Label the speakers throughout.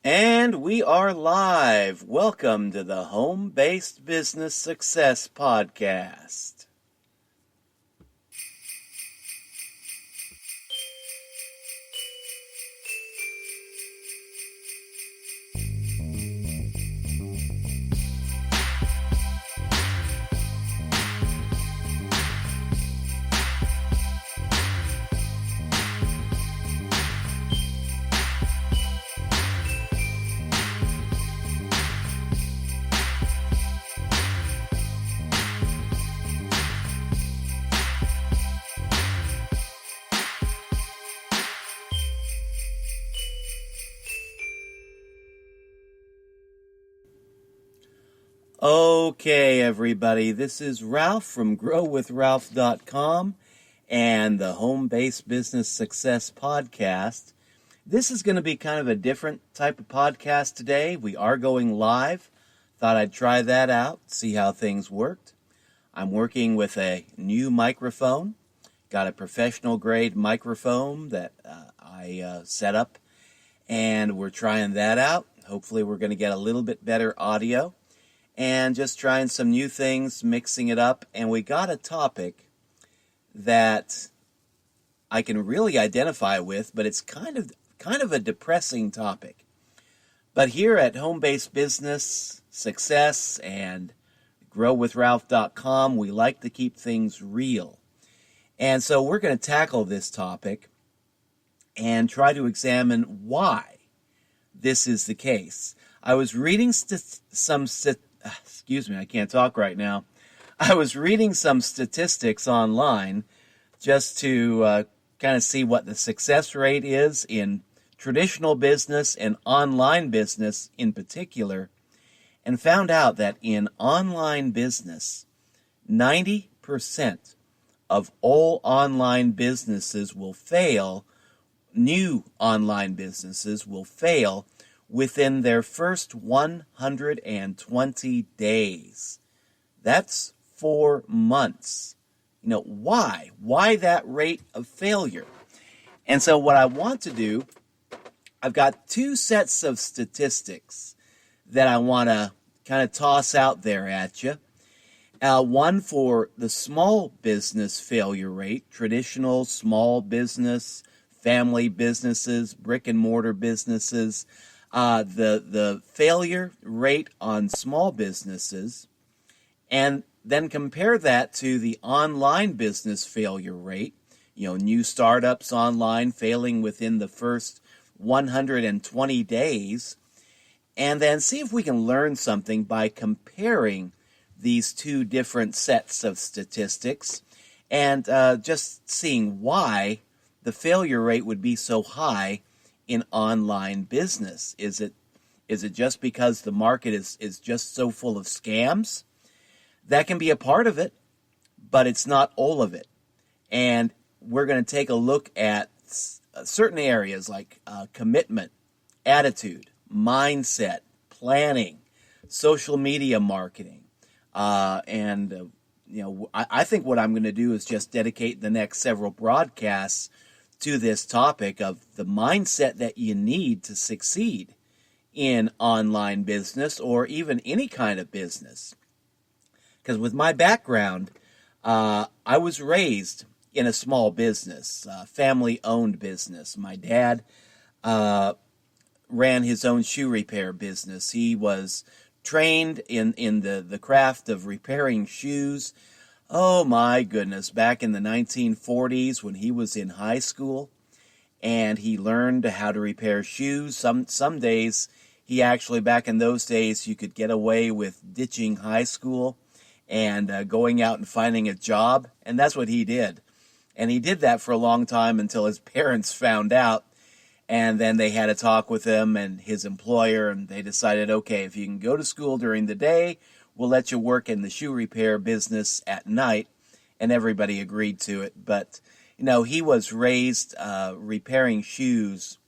Speaker 1: And we are live. Welcome to the Home-Based Business Success Podcast. Okay, everybody, this is Ralph from GrowWithRalph.com and the Home-Based Business Success Podcast. This is going to be kind of a different type of podcast today. We are going live. Thought I'd try that out, see how things worked. I'm working with a new microphone. Got a professional grade microphone that I set up, and we're trying that out. Hopefully we're going to get a little bit better audio. And just trying some new things, mixing it up. And we got a topic that I can really identify with, but it's kind of a depressing topic. But here at Home-Based Business Success and GrowWithRalph.com, we like to keep things real. And so we're going to tackle this topic and try to examine why this is the case. I was reading I can't talk right now. I was reading some statistics online just to kind of see what the success rate is in traditional business and online business in particular, and found out that in online business, 90% of all online businesses will fail, new online businesses will fail within their first 120 days. That's 4 months. Why? Why that rate of failure? And so what I want to do, I've got two sets of statistics that I want to kind of toss out there at you. One for the small business failure rate, traditional small business, family businesses, brick and mortar businesses, the failure rate on small businesses, and then compare that to the online business failure rate, new startups online failing within the first 120 days, and then see if we can learn something by comparing these two different sets of statistics and just seeing why the failure rate would be so high in online business. Is it just because the market is just so full of scams? That can be a part of it, but it's not all of it. And we're going to take a look at certain areas like commitment, attitude, mindset, planning, social media marketing. I think what I'm going to do is just dedicate the next several broadcasts to this topic of the mindset that you need to succeed in online business or even any kind of business. Because with my background, I was raised in a small business, family-owned business. My dad ran his own shoe repair business. He was trained in the craft of repairing shoes. Oh my goodness, back in the 1940s when he was in high school, and he learned how to repair shoes. Some days, he actually, back in those days, you could get away with ditching high school and going out and finding a job, and that's what he did. And he did that for a long time until his parents found out, and then they had a talk with him and his employer, and they decided, okay, if you can go to school during the day, we'll let you work in the shoe repair business at night, and everybody agreed to it. But, he was raised repairing shoes,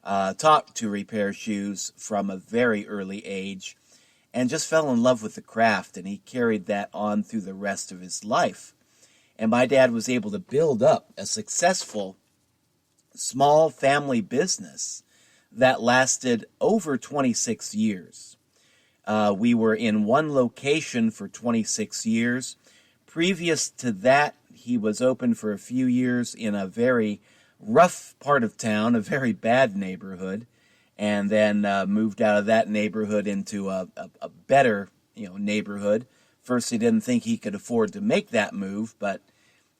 Speaker 1: taught to repair shoes from a very early age, and just fell in love with the craft, and he carried that on through the rest of his life. And my dad was able to build up a successful small family business that lasted over 26 years. We were in one location for 26 years. Previous to that, he was open for a few years in a very rough part of town, a very bad neighborhood, and then moved out of that neighborhood into a better, neighborhood. First, he didn't think he could afford to make that move, but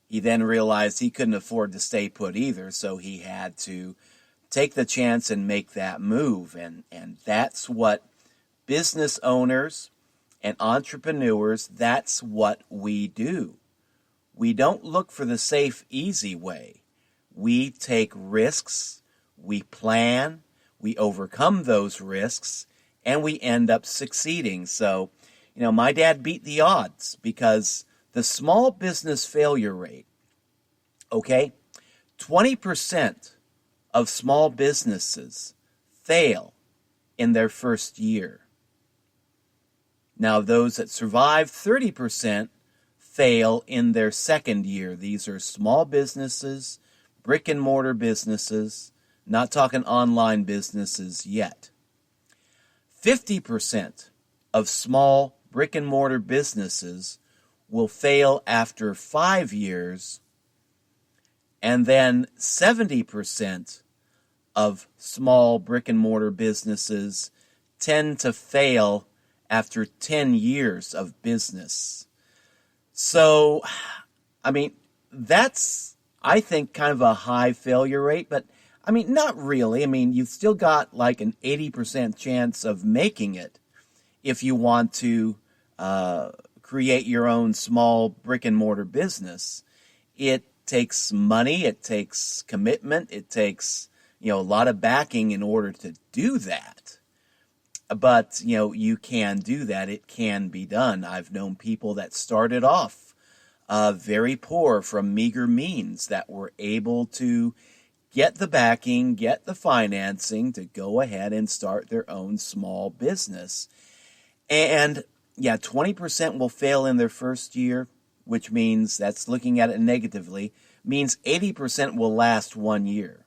Speaker 1: he then realized he couldn't afford to stay put either, so he had to take the chance and make that move. And that's what business owners and entrepreneurs, that's what we do. We don't look for the safe, easy way. We take risks, we plan, we overcome those risks, and we end up succeeding. So, my dad beat the odds because the small business failure rate, 20% of small businesses fail in their first year. Now, those that survive, 30% fail in their second year. These are small businesses, brick and mortar businesses, not talking online businesses yet. 50% of small brick and mortar businesses will fail after 5 years, and then 70% of small brick and mortar businesses tend to fail after 10 years of business. So, that's, I think, kind of a high failure rate, but not really. You've still got like an 80% chance of making it if you want to create your own small brick and mortar business. It takes money, it takes commitment, it takes, a lot of backing in order to do that. But, you can do that. It can be done. I've known people that started off very poor from meager means that were able to get the backing, get the financing to go ahead and start their own small business. And 20% will fail in their first year, which means, that's looking at it negatively, means 80% will last 1 year.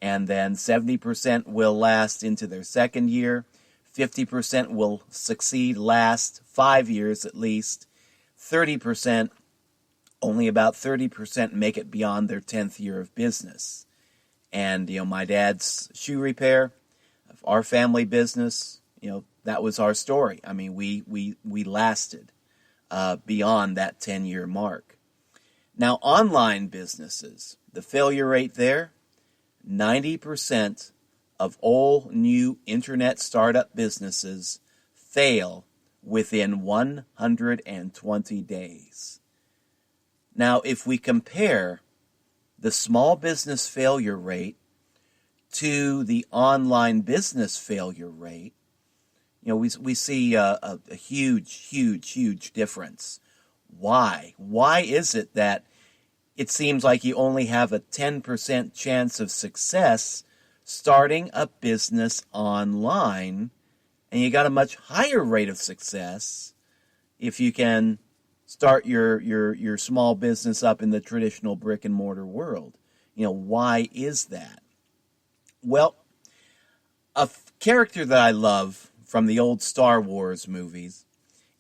Speaker 1: And then 70% will last into their second year. 50% will succeed, last 5 years at least. 30%, only about 30% make it beyond their 10th year of business. And, my dad's shoe repair, our family business, that was our story. We lasted beyond that 10-year mark. Now, online businesses, the failure rate there, 90% of all new internet startup businesses fail within 120 days. Now, if we compare the small business failure rate to the online business failure rate, we see a huge difference. Why? Why is it that it seems like you only have a 10% chance of success starting a business online, and you got a much higher rate of success if you can start your small business up in the traditional brick and mortar world? Why is that? Well, a character that I love from the old Star Wars movies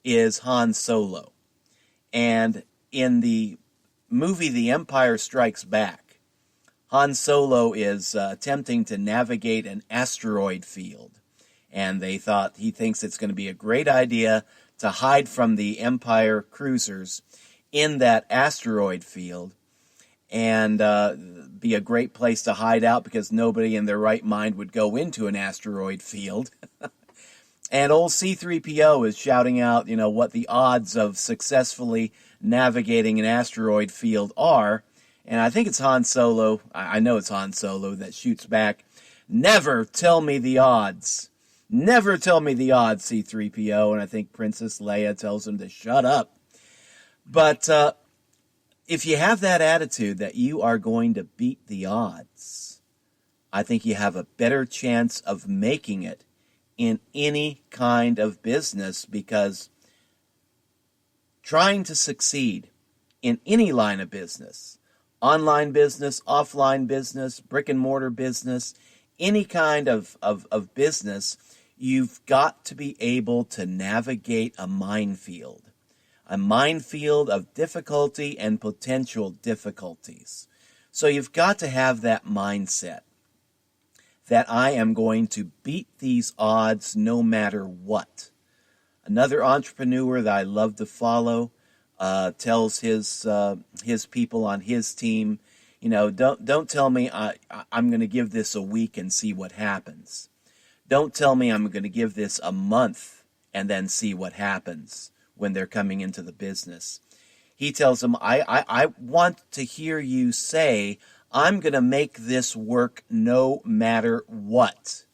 Speaker 1: is Han Solo. And in the movie The Empire Strikes Back, Han Solo is attempting to navigate an asteroid field. And he thinks it's going to be a great idea to hide from the Empire cruisers in that asteroid field, and be a great place to hide out because nobody in their right mind would go into an asteroid field. And old C-3PO is shouting out, what the odds of successfully navigating an asteroid field are. And I think it's Han Solo, I know it's Han Solo, that shoots back, "Never tell me the odds. Never tell me the odds, C-3PO." And I think Princess Leia tells him to shut up. But if you have that attitude that you are going to beat the odds, I think you have a better chance of making it in any kind of business, because trying to succeed in any line of business, online business, offline business, brick and mortar business, any kind of business, you've got to be able to navigate a minefield of difficulty and potential difficulties. So you've got to have that mindset that I am going to beat these odds no matter what. Another entrepreneur that I love to follow tells his people on his team, don't tell me I'm going to give this a week and see what happens. Don't tell me I'm going to give this a month and then see what happens when they're coming into the business. He tells them, I want to hear you say, I'm going to make this work no matter what.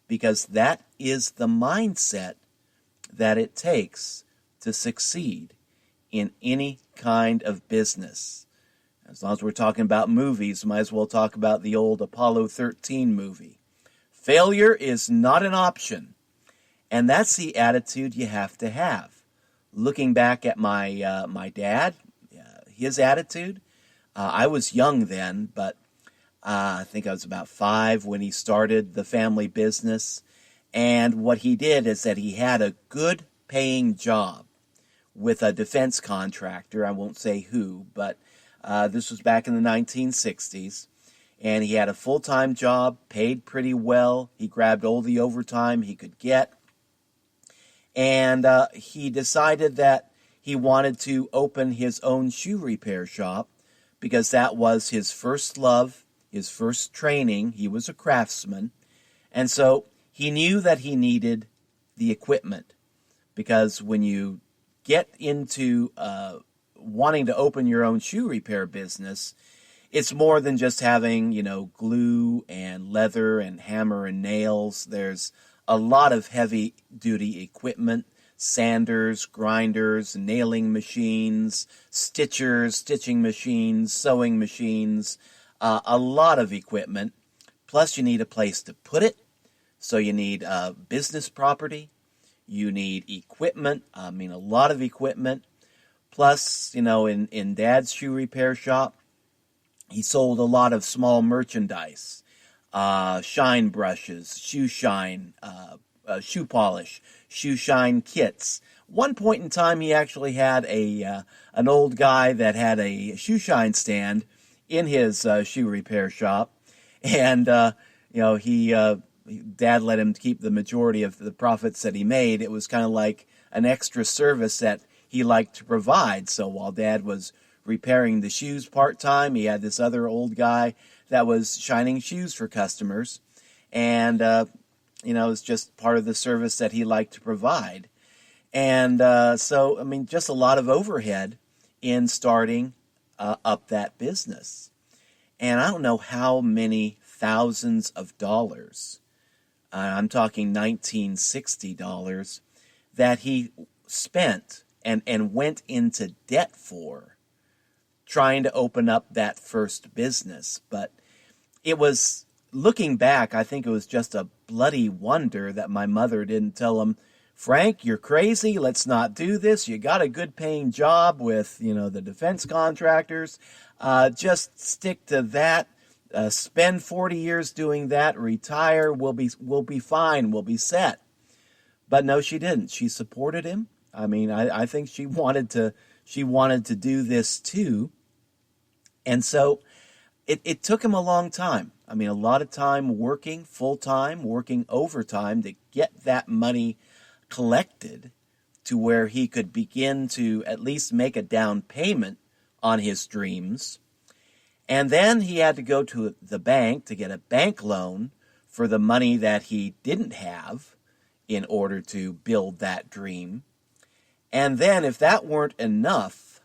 Speaker 1: Because that is the mindset that it takes to succeed in any kind of business. As long as we're talking about movies, might as well talk about the old Apollo 13 movie. Failure is not an option. And that's the attitude you have to have. Looking back at my dad, his attitude, I was young then, but I think I was about 5 when he started the family business. And what he did is that he had a good paying job with a defense contractor. I won't say who, but this was back in the 1960s. And he had a full-time job, paid pretty well. He grabbed all the overtime he could get. And he decided that he wanted to open his own shoe repair shop because that was his first love, his first training. He was a craftsman. And so he knew that he needed the equipment because when you get into wanting to open your own shoe repair business, it's more than just having, glue and leather and hammer and nails. There's a lot of heavy-duty equipment, sanders, grinders, nailing machines, stitchers, stitching machines, sewing machines, a lot of equipment. Plus, you need a place to put it. So you need business property. You need equipment. A lot of equipment. Plus, in Dad's shoe repair shop, he sold a lot of small merchandise. Shine brushes, shoe shine, shoe polish, shoe shine kits. One point in time, he actually had an old guy that had a shoe shine stand in his shoe repair shop, and Dad let him keep the majority of the profits that he made. It was kind of like an extra service that he liked to provide. So while Dad was repairing the shoes part-time, he had this other old guy that was shining shoes for customers. And, it was just part of the service that he liked to provide. And just a lot of overhead in starting up that business. And I don't know how many thousands of dollars, I'm talking $1960, that he spent and went into debt for trying to open up that first business. But it was, looking back, I think it was just a bloody wonder that my mother didn't tell him, Frank, you're crazy. Let's not do this. You got a good paying job with, the defense contractors. Just stick to that. Spend 40 years doing that. Retire. We'll be fine. We'll be set. But no, she didn't. She supported him. I think she wanted to do this too. And so it took him a long time. A lot of time working full-time, working overtime to get that money collected to where he could begin to at least make a down payment on his dreams. And then he had to go to the bank to get a bank loan for the money that he didn't have in order to build that dream. And then if that weren't enough,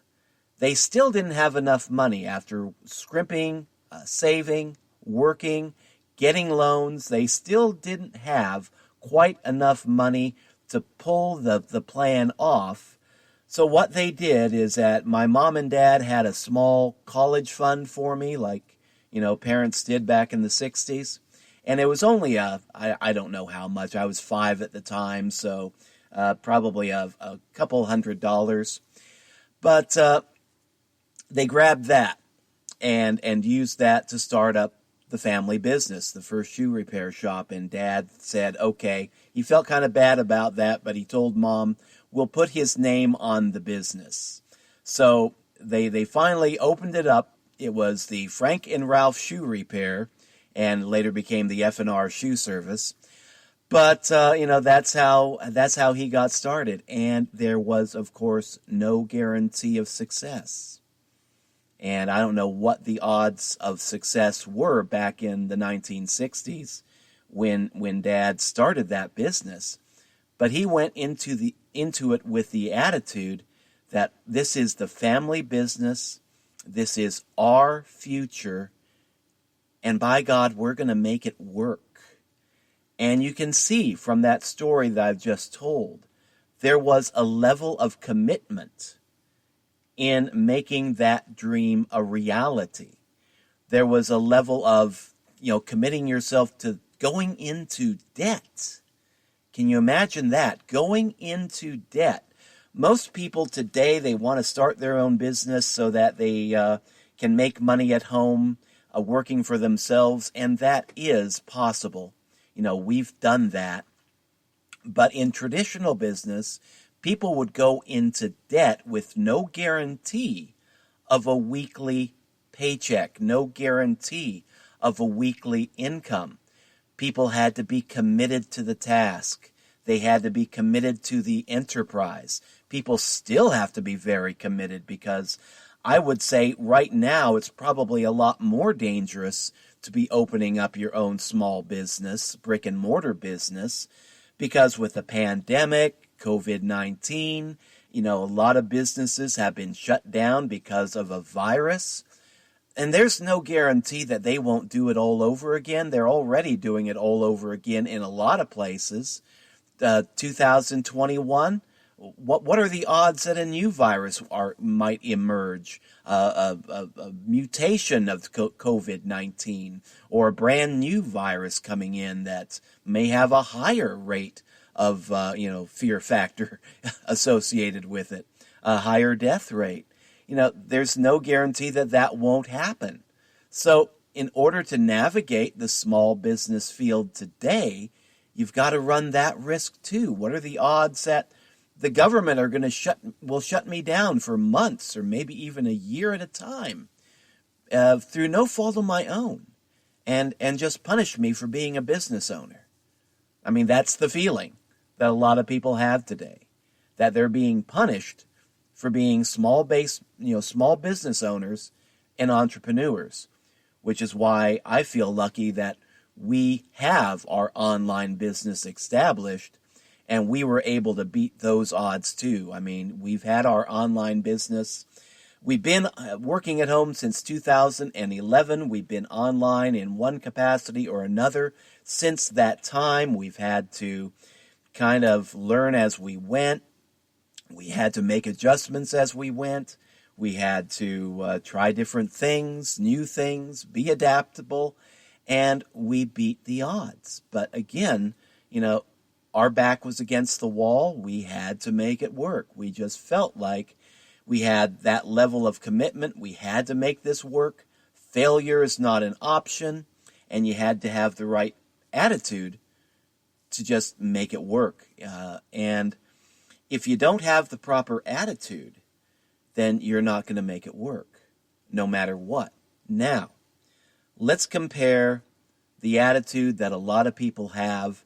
Speaker 1: they still didn't have enough money after scrimping, saving, working, getting loans. They still didn't have quite enough money to pull the plan off. So what they did is that my mom and dad had a small college fund for me, like, parents did back in the 60s. And it was only I don't know how much. I was 5 at the time, so probably a couple $100. But they grabbed that and used that to start up the family business, the first shoe repair shop. And Dad said, okay, he felt kind of bad about that, but he told Mom, we'll put his name on the business. So they finally opened it up. It was the Frank and Ralph Shoe Repair, and later became the F&R Shoe Service. But that's how he got started, and there was, of course, no guarantee of success. And I don't know what the odds of success were back in the 1960s when Dad started that business, but he went into it with the attitude that this is the family business, this is our future, and by God, we're going to make it work. And you can see from that story that I've just told, there was a level of commitment in making that dream a reality. There was a level of, committing yourself to going into debt. Can you imagine that? Going into debt. Most people today, they want to start their own business so that they can make money at home, working for themselves, and that is possible. We've done that. But in traditional business, people would go into debt with no guarantee of a weekly paycheck, no guarantee of a weekly income. People had to be committed to the task. They had to be committed to the enterprise. People still have to be very committed, because I would say right now it's probably a lot more dangerous to be opening up your own small business, brick and mortar business, because with the pandemic, COVID-19, a lot of businesses have been shut down because of a virus. And there's no guarantee that they won't do it all over again. They're already doing it all over again in a lot of places. 2021, what are the odds that a new virus might emerge? A mutation of COVID-19, or a brand new virus coming in that may have a higher rate of fear factor associated with it, a higher death rate. There's no guarantee that won't happen. So in order to navigate the small business field today, you've got to run that risk too. What are the odds that the government will shut me down for months or maybe even a year at a time through no fault of my own, and just punish me for being a business owner? I mean, that's the feeling that a lot of people have today, that they're being punished for being small business owners and entrepreneurs, which is why I feel lucky that we have our online business established, and we were able to beat those odds too. I mean, we've had our online business. We've been working at home since 2011. We've been online in one capacity or another since that time. We've had to kind of learn as we went. We had to make adjustments as we went. We had to try different things, new things, be adaptable, and we beat the odds. But again, our back was against the wall. We had to make it work. We just felt like we had that level of commitment. We had to make this work. Failure is not an option, and you had to have the right attitude to just make it work. And if you don't have the proper attitude, then you're not going to make it work, no matter what. Now, let's compare the attitude that a lot of people have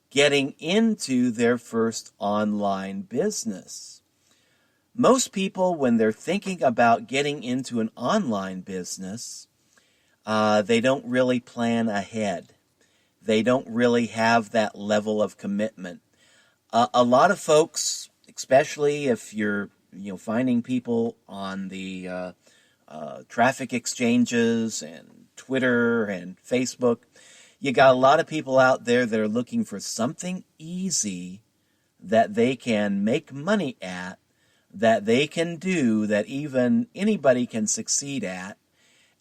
Speaker 1: getting into their first online business. Most people, when they're thinking about getting into an online business, they don't really plan ahead. They don't really have that level of commitment. A lot of folks, especially if you're finding people on the traffic exchanges and Twitter and Facebook, you got a lot of people out there that are looking for something easy that they can make money at, that they can do, that even anybody can succeed at,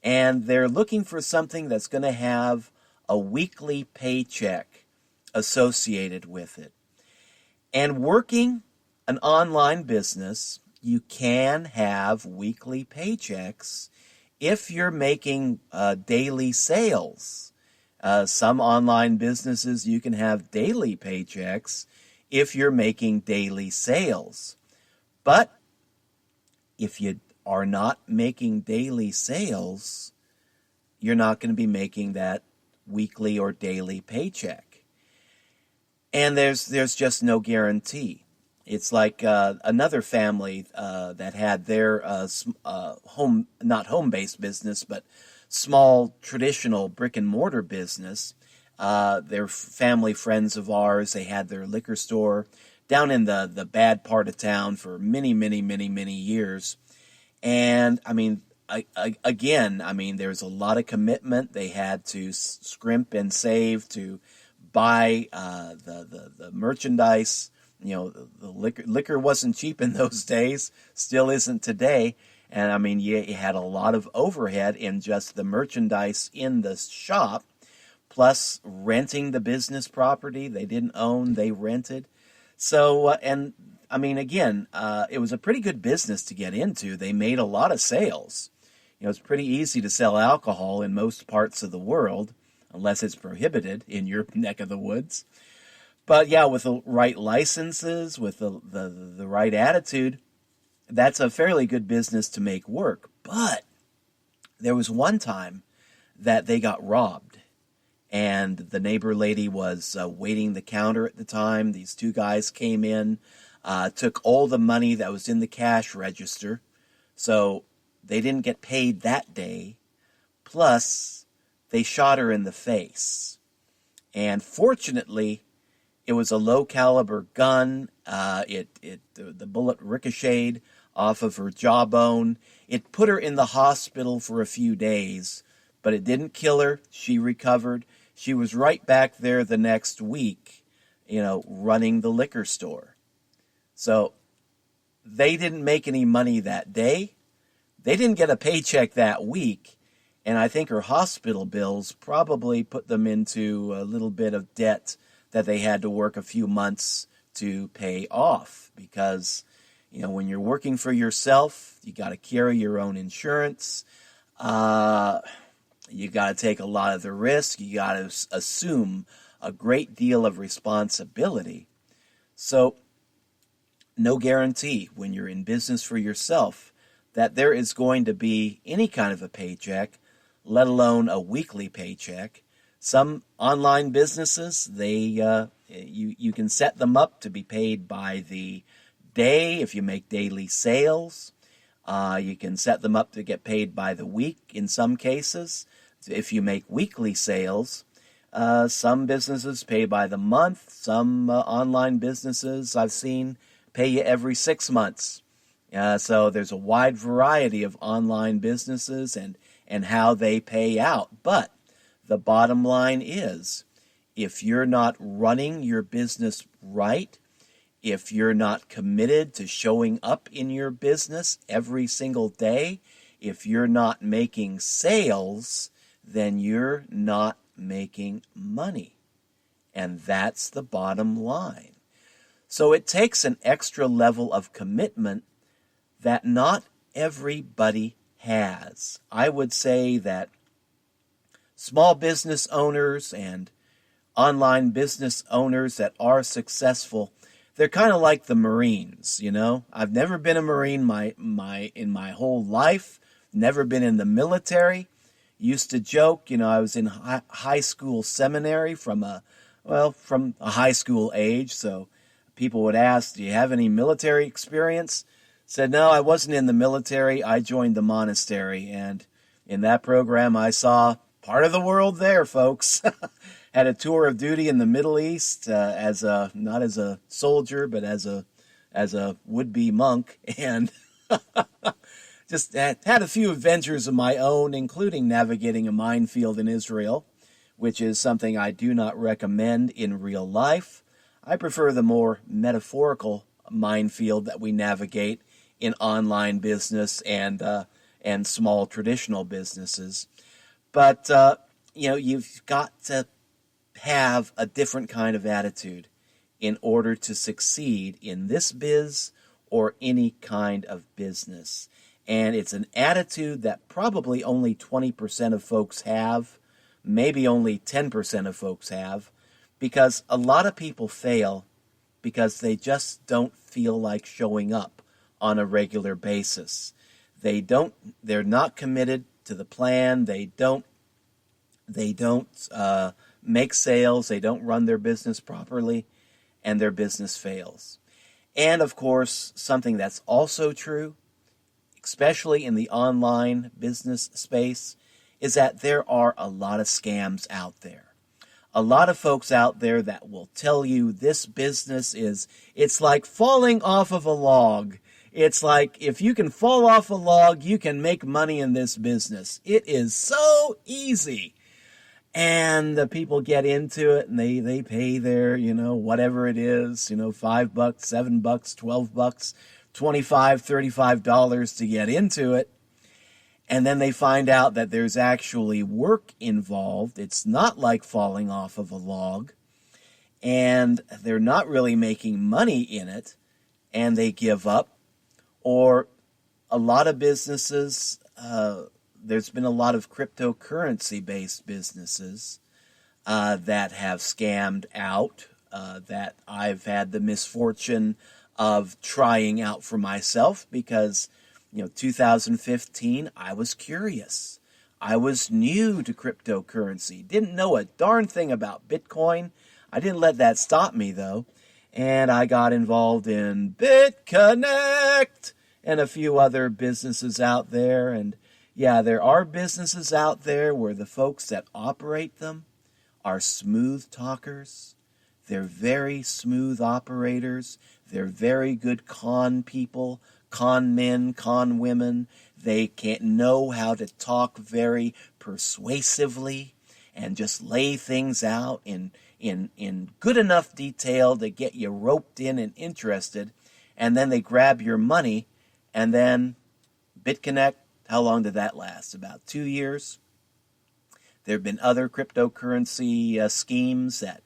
Speaker 1: and they're looking for something that's going to have a weekly paycheck associated with it. And working an online business, you can have weekly paychecks if you're making daily sales. Some online businesses, you can have daily paychecks if you're making daily sales. But if you are not making daily sales, you're not going to be making that weekly or daily paycheck. And there's just no guarantee. It's like another family that had their not home-based business, but small traditional brick and mortar business. They're family friends of ours. They had their liquor store down in the bad part of town for many, many, many, many years. And I mean, again, I mean, there's a lot of commitment. They had to scrimp and save to buy the merchandise. You know, the liquor wasn't cheap in those days, still isn't today. And I mean, you had a lot of overhead in just the merchandise in the shop, plus renting the business property they didn't own, they rented. So, and I mean, again, it was a pretty good business to get into. They made a lot of sales. You know, it's pretty easy to sell alcohol in most parts of the world, unless it's prohibited in your neck of the woods. But yeah, with the right licenses, with the right attitude, that's a fairly good business to make work. But there was one time that they got robbed, and the neighbor lady was waiting the counter at the time. These two guys came in, took all the money that was in the cash register, so they didn't get paid that day. Plus, they shot her in the face. And fortunately, it was a low-caliber gun. The bullet ricocheted off of her jawbone. It put her in the hospital for a few days, but it didn't kill her. She recovered. She was right back there the next week, you know, running the liquor store. So they didn't make any money that day. They didn't get a paycheck that week. And I think her hospital bills probably put them into a little bit of debt that they had to work a few months to pay off. Because, you know, when you're working for yourself, you got to carry your own insurance. You got to take a lot of the risk. You got to assume a great deal of responsibility. So, no guarantee when you're in business for yourself that there is going to be any kind of a paycheck, let alone a weekly paycheck. Some online businesses, you can set them up to be paid by the day if you make daily sales. You can set them up to get paid by the week in some cases if you make weekly sales. Some businesses pay by the month. Some online businesses I've seen pay you every 6 months. So there's a wide variety of online businesses and how they pay out. But the bottom line is, if you're not running your business right, if you're not committed to showing up in your business every single day, if you're not making sales, then you're not making money. And that's the bottom line. So it takes an extra level of commitment that not everybody has. I would say that small business owners and online business owners that are successful, they're kind of like the Marines, you know. I've never been a Marine in my whole life, never been in the military. Used to joke, you know, I was in high school seminary from a high school age, so people would ask, do you have any military experience? Said, no, I wasn't in the military. I joined the monastery, and in that program I saw part of the world there, folks. Had a tour of duty in the Middle East not as a soldier, but as a would-be monk, and just had a few adventures of my own, including navigating a minefield in Israel, which is something I do not recommend in real life. I prefer the more metaphorical minefield that we navigate in online business and small traditional businesses. But, you know, you've got to have a different kind of attitude in order to succeed in this biz or any kind of business. And it's an attitude that probably only 20% of folks have, maybe only 10% of folks have, because a lot of people fail because they just don't feel like showing up on a regular basis. They're not committed to the plan. They don't make sales. They don't run their business properly, and their business fails. And of course, something that's also true, especially in the online business space, is that there are a lot of scams out there. A lot of folks out there that will tell you this business it's like falling off of a log. It's like if you can fall off a log, you can make money in this business. It is so easy. And the people get into it and they pay their, whatever it is, $5, $7, $12, $25, $35 to get into it. And then they find out that there's actually work involved. It's not like falling off of a log. And they're not really making money in it. And they give up. Or a lot of businesses, there's been a lot of cryptocurrency-based businesses that have scammed out, that I've had the misfortune of trying out for myself because 2015, I was curious. I was new to cryptocurrency. Didn't know a darn thing about Bitcoin. I didn't let that stop me, though. And I got involved in BitConnect and a few other businesses out there. And yeah, there are businesses out there where the folks that operate them are smooth talkers. They're very smooth operators. They're very good con people. Con men, con women. They can't know how to talk very persuasively and just lay things out in good enough detail to get you roped in and interested. And then they grab your money. And then BitConnect, how long did that last? About 2 years. There have been other cryptocurrency schemes that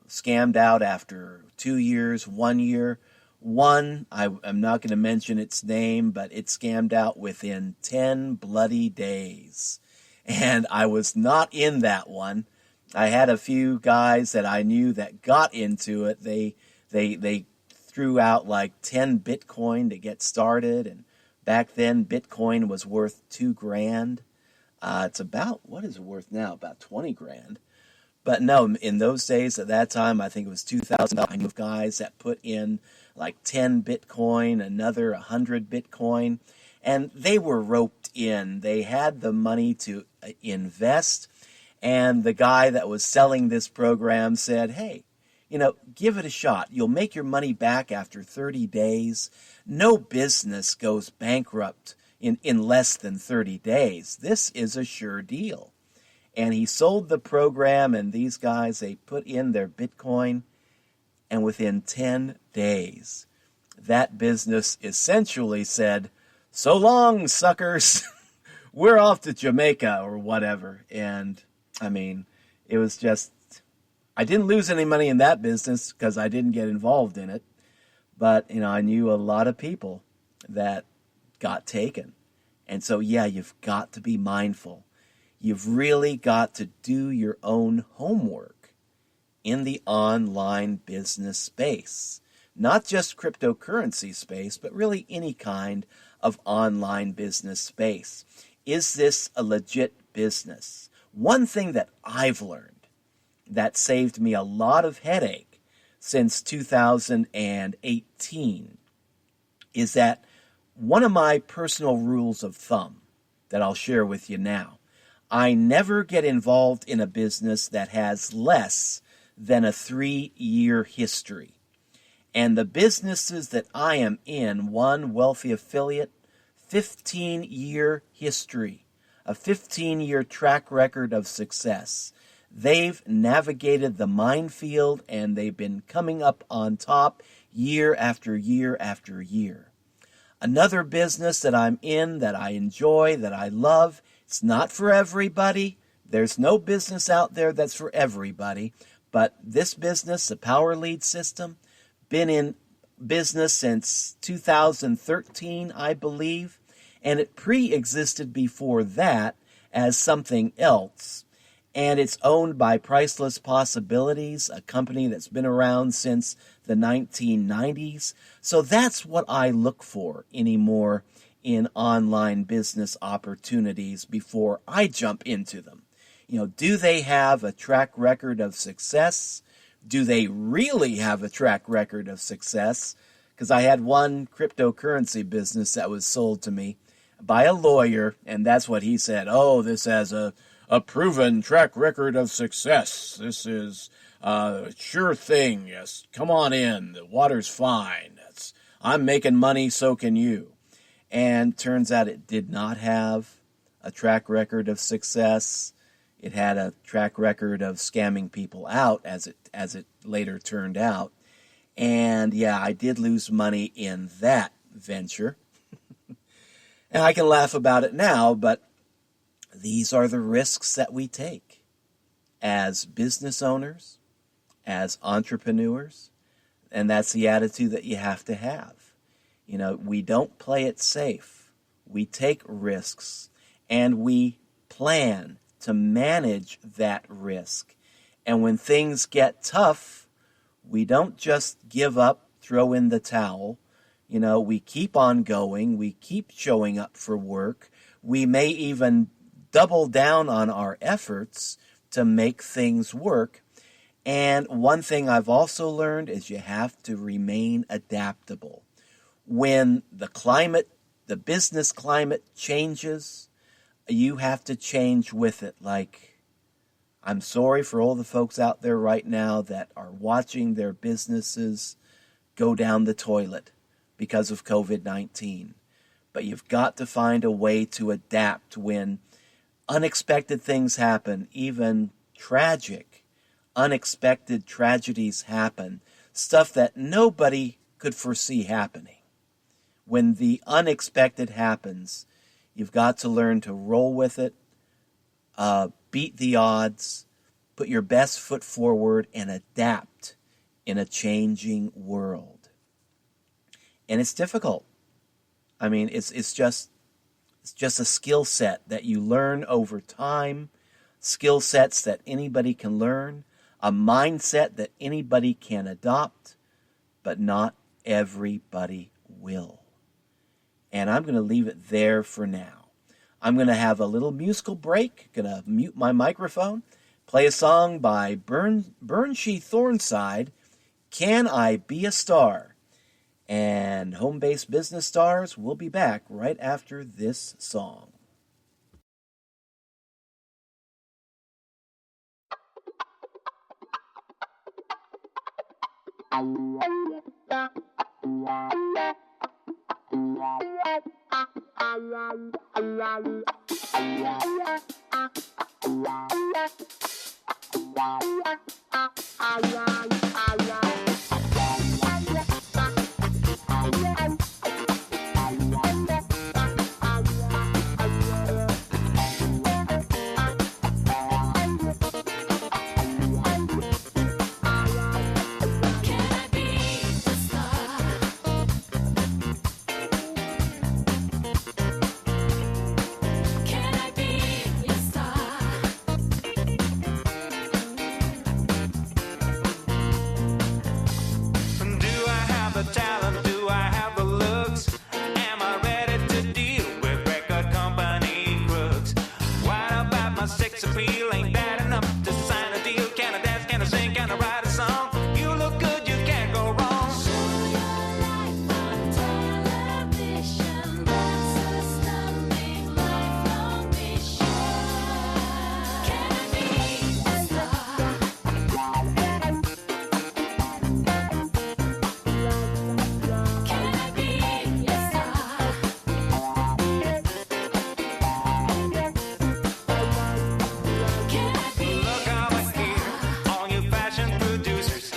Speaker 1: scammed out after 2 years, 1 year. One, I'm not going to mention its name, but it scammed out within 10 bloody days. And I was not in that one. I had a few guys that I knew that got into it. They threw out like 10 Bitcoin to get started. And back then, Bitcoin was worth $2,000. It's about, what is it worth now? About 20 grand. But no, in those days, at that time, I think it was $2,000. I knew of guys that put in like 10 Bitcoin, another 100 Bitcoin, and they were roped in. They had the money to invest, and the guy that was selling this program said, hey, give it a shot. You'll make your money back after 30 days. No business goes bankrupt in less than 30 days. This is a sure deal. And he sold the program, and these guys, they put in their Bitcoin, and within 10 days, that business essentially said, so long, suckers. We're off to Jamaica or whatever. And, I mean, it was just, I didn't lose any money in that business because I didn't get involved in it. But, I knew a lot of people that got taken. And so, yeah, you've got to be mindful. You've really got to do your own homework in the online business space. Not just cryptocurrency space, but really any kind of online business space. Is this a legit business? One thing that I've learned that saved me a lot of headache since 2018 is that one of my personal rules of thumb that I'll share with you now, I never get involved in a business that has less than a 3-year history. And the businesses that I am in, one wealthy affiliate, 15-year history, a 15-year track record of success. They've navigated the minefield and they've been coming up on top year after year after year. Another business that I'm in that I enjoy, that I love, it's not for everybody. There's no business out there that's for everybody. But this business, the Power Lead System, been in business since 2013, I believe. and it pre-existed before that as something else. And it's owned by Priceless Possibilities, a company that's been around since the 1990s. So that's what I look for anymore in online business opportunities before I jump into them. Do they have a track record of success? Do they really have a track record of success? Because I had one cryptocurrency business that was sold to me by a lawyer, and that's what he said. Oh, this has a proven track record of success. This is a sure thing. Yes, come on in. The water's fine. I'm making money, so can you. And turns out it did not have a track record of success. It had a track record of scamming people out, as it later turned out. And yeah, I did lose money in that venture. And I can laugh about it now, but these are the risks that we take as business owners, as entrepreneurs, and that's the attitude that you have to have. We don't play it safe. We take risks, and we plan to manage that risk. And when things get tough, we don't just give up, throw in the towel. We keep on going. We keep showing up for work. We may even double down on our efforts to make things work. And one thing I've also learned is you have to remain adaptable. When the business climate changes, you have to change with it. Like, I'm sorry for all the folks out there right now that are watching their businesses go down the toilet because of COVID-19. But you've got to find a way to adapt when unexpected things happen, even tragic, unexpected tragedies happen, stuff that nobody could foresee happening. When the unexpected happens, you've got to learn to roll with it, beat the odds, put your best foot forward, and adapt in a changing world. And it's difficult. I mean, it's just a skill set that you learn over time, skill sets that anybody can learn, a mindset that anybody can adopt, but not everybody will. And I'm going to leave it there for now. I'm going to have a little musical break, going to mute my microphone, play a song by Burnshee Thornside, Can I Be a Star? And Home-Based Business Stars will be back right after this song.
Speaker 2: Look over here, all you fashion producers.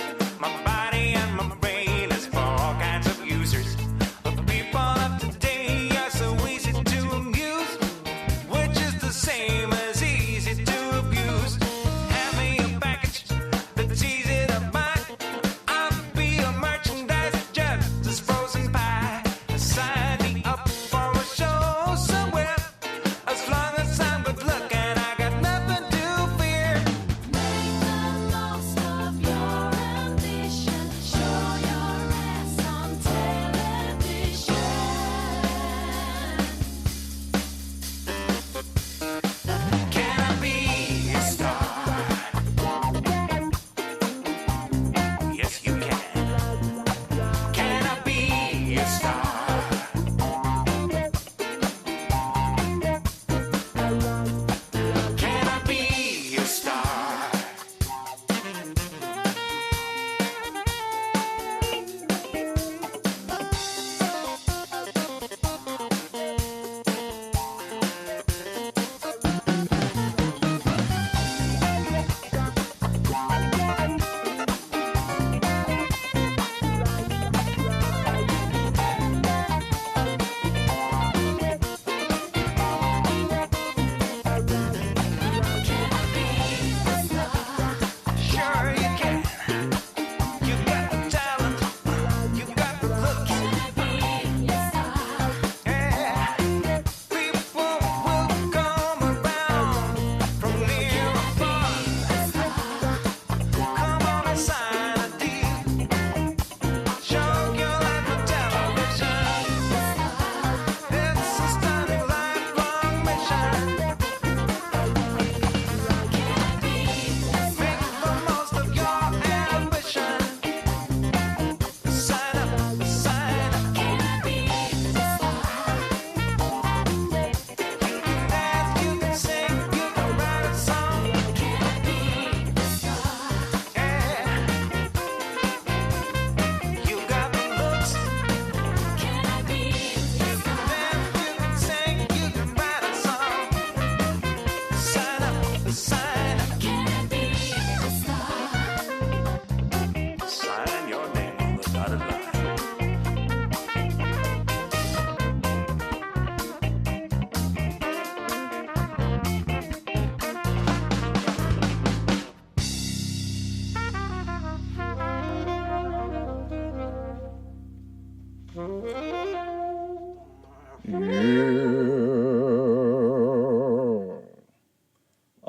Speaker 1: All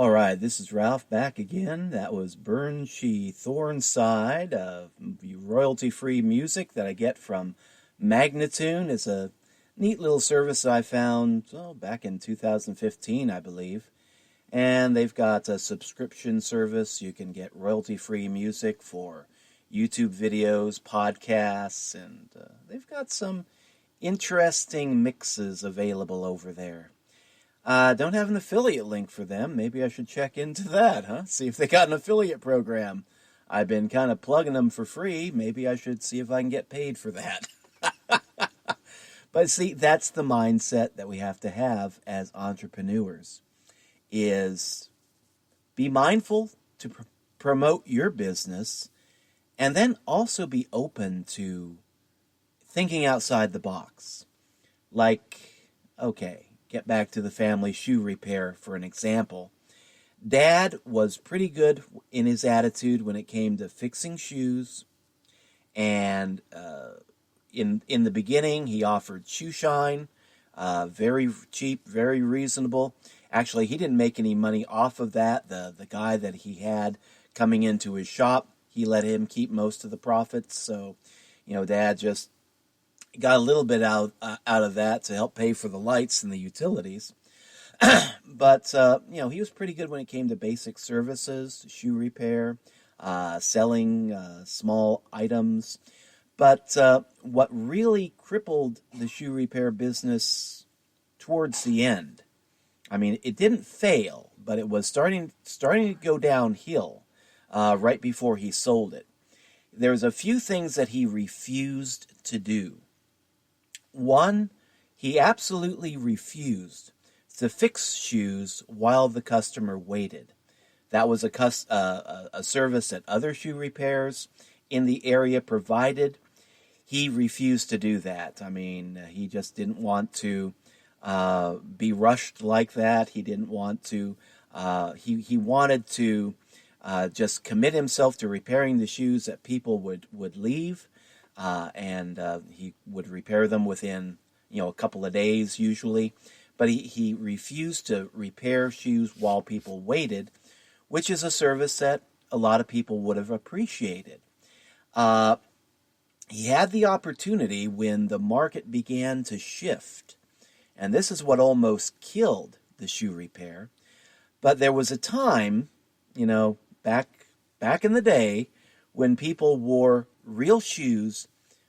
Speaker 1: right, this is Ralph back again. That was Burn She Thornside, royalty-free music that I get from Magnatune. It's a neat little service I found back in 2015, I believe. And they've got a subscription service. You can get royalty-free music for YouTube videos, podcasts, and they've got some interesting mixes available over there. Don't have an affiliate link for them. Maybe I should check into that, huh? See if they got an affiliate program. I've been kind of plugging them for free. Maybe I should see if I can get paid for that. But see, that's the mindset that we have to have as entrepreneurs, is be mindful to promote your business, and then also be open to thinking outside the box. Like, okay, get back to the family shoe repair for an example. Dad was pretty good in his attitude when it came to fixing shoes, and in the beginning he offered shoe shine, very cheap, very reasonable. Actually, he didn't make any money off of that. The guy that he had coming into his shop, he let him keep most of the profits. So, Dad just got a little bit out of that to help pay for the lights and the utilities. But, he was pretty good when it came to basic services, shoe repair, selling small items. But what really crippled the shoe repair business towards the end, I mean, it didn't fail, but it was starting to go downhill right before he sold it. There's a few things that he refused to do. One, he absolutely refused to fix shoes while the customer waited. That was a service that other shoe repairs in the area provided. He refused to do that. I mean, he just didn't want to be rushed like that. He didn't want to. He wanted to just commit himself to repairing the shoes that people would leave, and he would repair them within a couple of days usually. But he refused to repair shoes while people waited, which is a service that a lot of people would have appreciated. He had the opportunity when the market began to shift, and this is what almost killed the shoe repair. But there was a time, back in the day, when people wore real shoes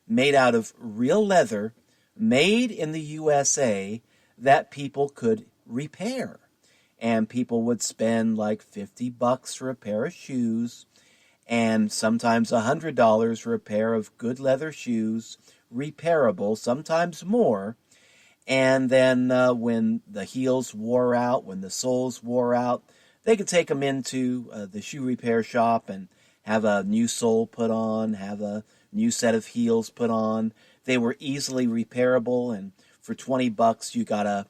Speaker 1: made out of real leather, made in the USA, that people could repair. And people would spend like $50 for a pair of shoes, and sometimes $100 for a pair of good leather shoes, repairable, sometimes more. And then when the heels wore out, when the soles wore out, they could take them into the shoe repair shop and have a new sole put on, have a new set of heels put on. They were easily repairable, and for $20 you got a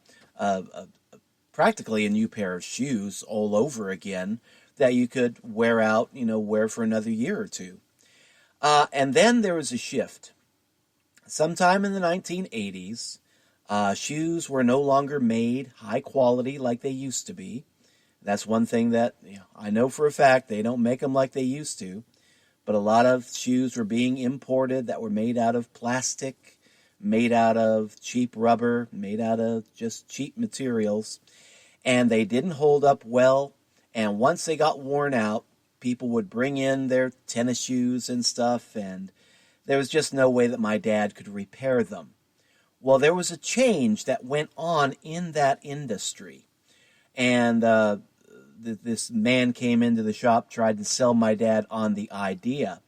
Speaker 1: practically a new pair of shoes all over again that you could wear out, wear for another year or two. And then there was a shift. Sometime in the 1980s, shoes were no longer made high quality like they used to be. That's one thing that I know for a fact. They don't make them like they used to. But a lot of shoes were being imported that were made out of plastic, made out of cheap rubber, made out of just cheap materials. And they didn't hold up well. And once they got worn out, people would bring in their tennis shoes and stuff, and there was just no way that my dad could repair them. Well, there was a change that went on in that industry. And this man came into the shop, tried to sell my dad on the idea.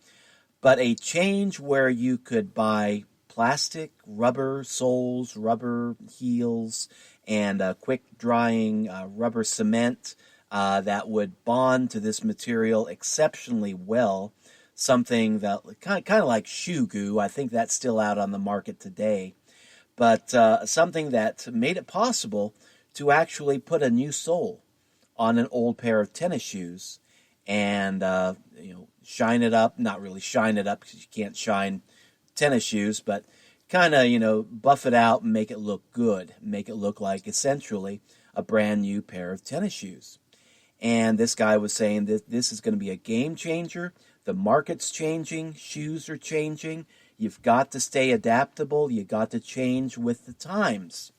Speaker 1: But a change where you could buy plastic, rubber soles, rubber heels, and quick-drying rubber cement that would bond to this material exceptionally well, something that kind of like shoe goo. I think that's still out on the market today. But something that made it possible to actually put a new sole on an old pair of tennis shoes and shine it up. Not really shine it up because you can't shine tennis shoes, but kind of, buff it out and make it look good, make it look like essentially a brand new pair of tennis shoes. And this guy was saying that this is going to be a game changer. The market's changing, shoes are changing. You've got to stay adaptable. You got to change with the times.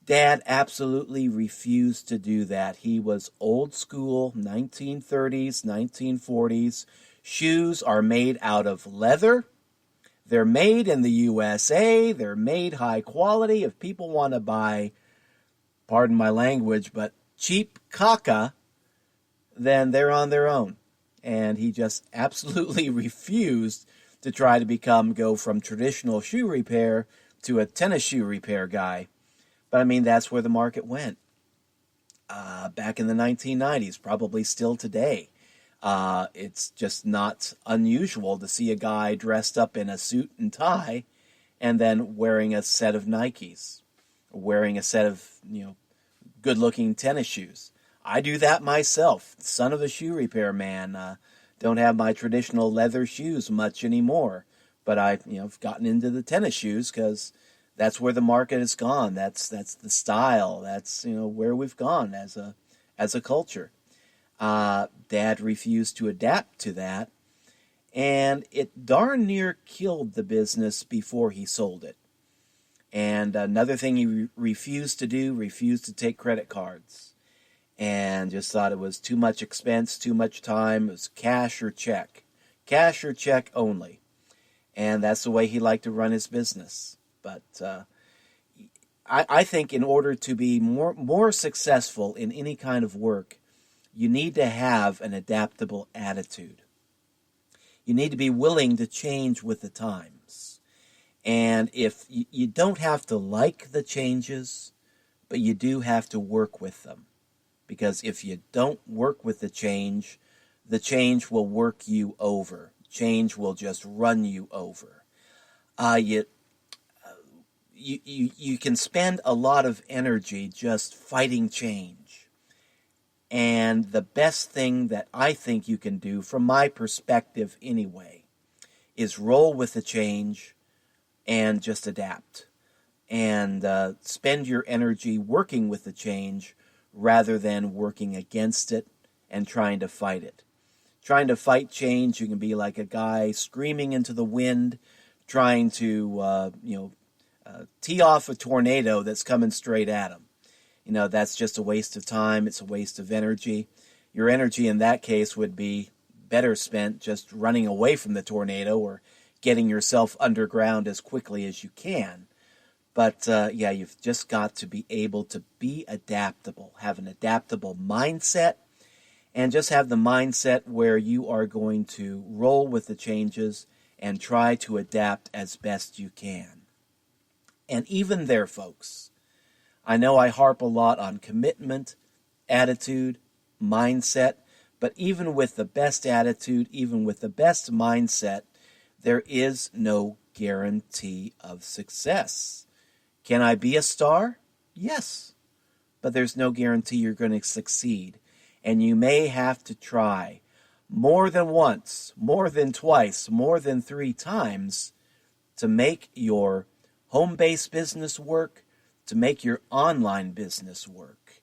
Speaker 1: Dad absolutely refused to do that. He was old school, 1930s, 1940s. Shoes are made out of leather. They're made in the USA. They're made high quality. If people want to buy, pardon my language, but cheap caca, then they're on their own. And he just absolutely refused to try to go from traditional shoe repair to a tennis shoe repair guy. But I mean, that's where the market went. Back in the 1990s, probably still today. It's just not unusual to see a guy dressed up in a suit and tie and then wearing a set of Nikes, wearing a set of, good-looking tennis shoes. I do that myself. Son of a shoe repair man. Don't have my traditional leather shoes much anymore. But I've gotten into the tennis shoes because that's where the market has gone. That's the style. That's, where we've gone as a culture. Dad refused to adapt to that, and it darn near killed the business before he sold it. And another thing he refused to take credit cards, and just thought it was too much expense, too much time. It was cash or check only. And that's the way he liked to run his business. But I think in order to be more successful in any kind of work, you need to have an adaptable attitude. You need to be willing to change with the times. And if you don't have to like the changes, but you do have to work with them. Because if you don't work with the change will work you over. Change will just run you over. You can spend a lot of energy just fighting change. And the best thing that I think you can do, from my perspective anyway, is roll with the change and just adapt. And spend your energy working with the change rather than working against it and trying to fight it. Trying to fight change, you can be like a guy screaming into the wind, trying to, tee off a tornado that's coming straight at him. That's just a waste of time. It's a waste of energy. Your energy in that case would be better spent just running away from the tornado or getting yourself underground as quickly as you can. But, you've just got to be able to be adaptable, have an adaptable mindset, and just have the mindset where you are going to roll with the changes and try to adapt as best you can. And even there, folks, I know I harp a lot on commitment, attitude, mindset, but even with the best attitude, even with the best mindset, there is no guarantee of success. Can I be a star? Yes, but there's no guarantee you're going to succeed. And you may have to try more than once, more than twice, more than 3 times to make your home-based business work, to make your online business work.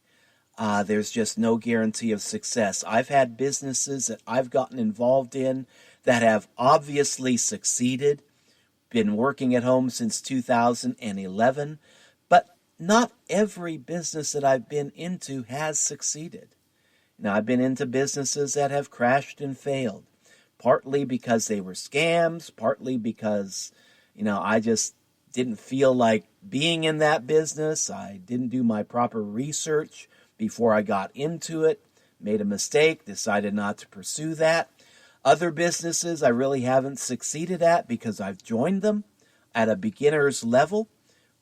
Speaker 1: There's just no guarantee of success. I've had businesses that I've gotten involved in that have obviously succeeded, been working at home since 2011, but not every business that I've been into has succeeded. Now, I've been into businesses that have crashed and failed, partly because they were scams, partly because, I just didn't feel like being in that business. I didn't do my proper research before I got into it, made a mistake, decided not to pursue that. Other businesses I really haven't succeeded at because I've joined them at a beginner's level,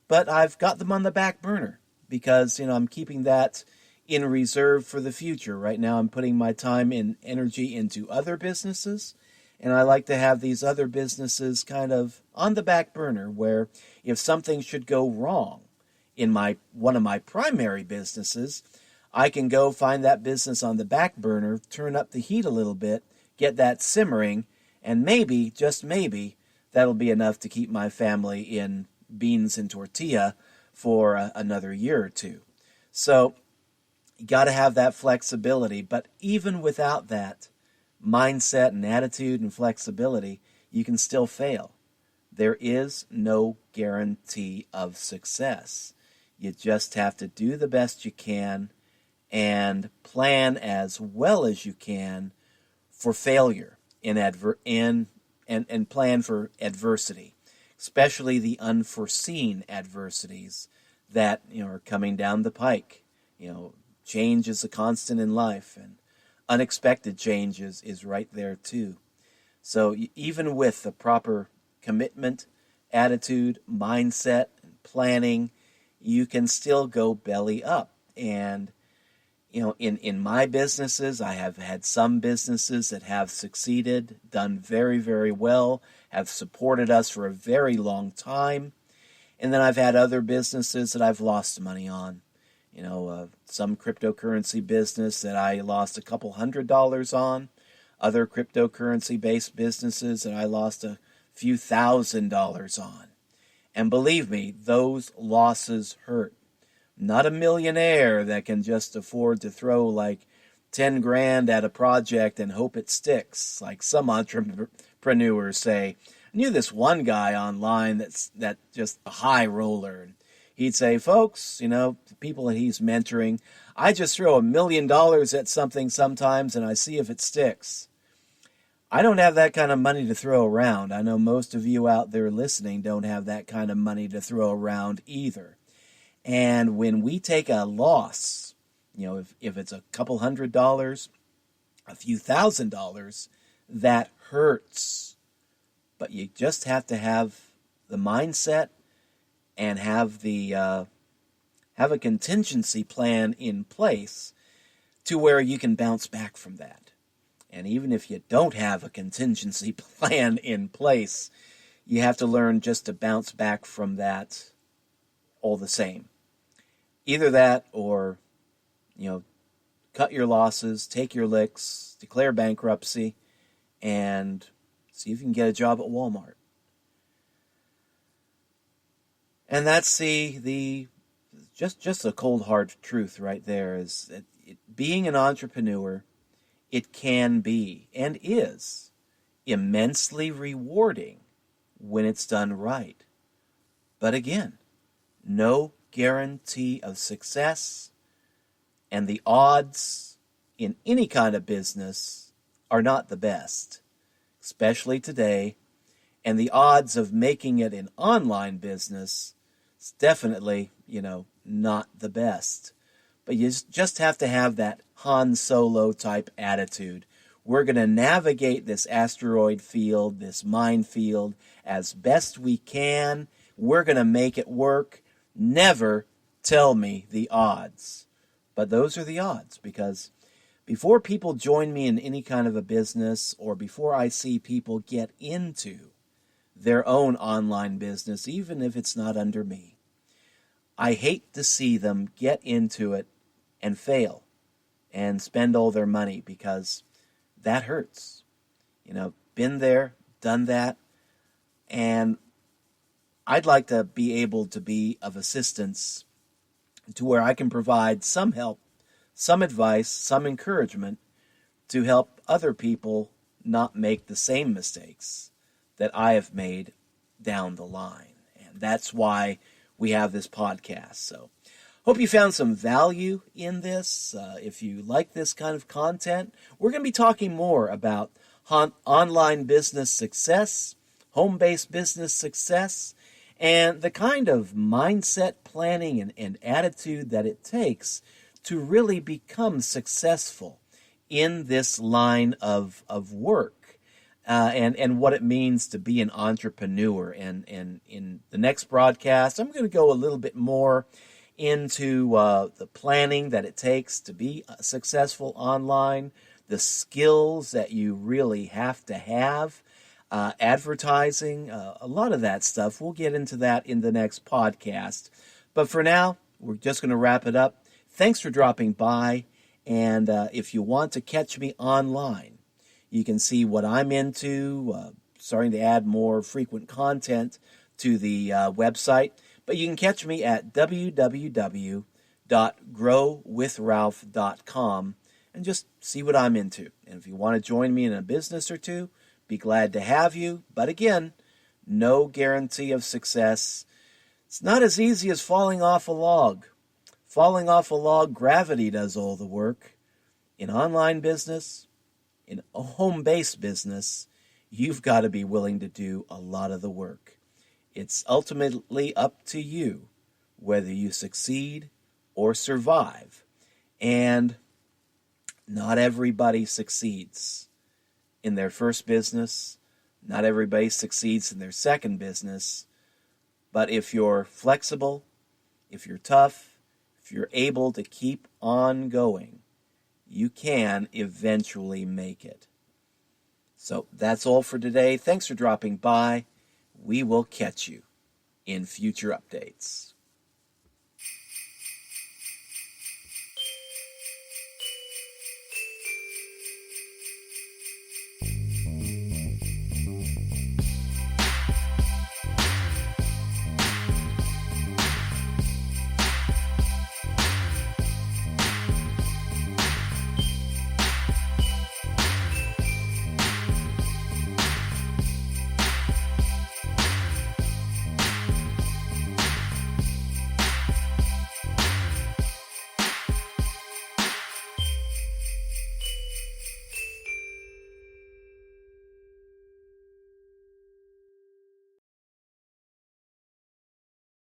Speaker 1: but I've got them on the back burner because, I'm keeping that in reserve for the future. Right now I'm putting my time and energy into other businesses, and I like to have these other businesses kind of on the back burner where if something should go wrong in one of my primary businesses, I can go find that business on the back burner, turn up the heat a little bit, get that simmering, and maybe, just maybe, that'll be enough to keep my family in beans and tortilla for another year or two. So you got to have that flexibility. But even without that mindset and attitude and flexibility, you can still fail. There is no guarantee of success. You just have to do the best you can and plan as well as you can for failure and plan for adversity, especially the unforeseen adversities that are coming down the pike. Change is a constant in life, and unexpected changes is right there too. So even with the proper commitment, attitude, mindset, and planning, you can still go belly up. And in my businesses, I have had some businesses that have succeeded, done very, very well, have supported us for a very long time. And then I've had other businesses that I've lost money on. Some cryptocurrency business that I lost a couple $100 on, other cryptocurrency-based businesses that I lost a few $1,000s on. And believe me, those losses hurt. Not a millionaire that can just afford to throw like 10 grand at a project and hope it sticks, like some entrepreneurs say. I knew this one guy online that's just a high roller. He'd say, folks, the people that he's mentoring, I just throw $1 million at something sometimes and I see if it sticks. I don't have that kind of money to throw around. I know most of you out there listening don't have that kind of money to throw around either. And when we take a loss, if it's a couple $100, a few $1,000s, that hurts. But you just have to have the mindset and have a contingency plan in place to where you can bounce back from that. And even if you don't have a contingency plan in place, you have to learn just to bounce back from that all the same. Either that or, cut your losses, take your licks, declare bankruptcy, and see if you can get a job at Walmart. And that's just a cold hard truth right there is that being an entrepreneur, it can be and is immensely rewarding when it's done right. But again, no guarantee of success, and the odds in any kind of business are not the best, especially today, and the odds of making it an online business is definitely, not the best. But you just have to have that Han Solo type attitude. We're going to navigate this asteroid field, this minefield, as best we can. We're going to make it work. Never tell me the odds. But those are the odds, because before people join me in any kind of a business, or before I see people get into their own online business, even if it's not under me, I hate to see them get into it and fail and spend all their money, because that hurts. Been there, done that, and I'd like to be able to be of assistance to where I can provide some help, some advice, some encouragement to help other people not make the same mistakes that I have made down the line. And that's why we have this podcast. So hope you found some value in this. If you like this kind of content, we're going to be talking more about online business success, home-based business success, and the kind of mindset, planning, and attitude that it takes to really become successful in this line of work, and what it means to be an entrepreneur. And in the next broadcast, I'm going to go a little bit more into the planning that it takes to be successful online, the skills that you really have to have, advertising, a lot of that stuff. We'll get into that in the next podcast. But for now, we're just going to wrap it up. Thanks for dropping by. And if you want to catch me online, you can see what I'm into, starting to add more frequent content to the website. But you can catch me at www.growwithralph.com and just see what I'm into. And if you want to join me in a business or two, be glad to have you. But again, no guarantee of success. It's not as easy as falling off a log. Falling off a log, gravity does all the work. In online business, in a home-based business, you've got to be willing to do a lot of the work. It's ultimately up to you whether you succeed or survive. And not everybody succeeds in their first business. Not everybody succeeds in their second business. But if you're flexible, if you're tough, if you're able to keep on going, you can eventually make it. So that's all for today. Thanks for dropping by. We will catch you in future updates.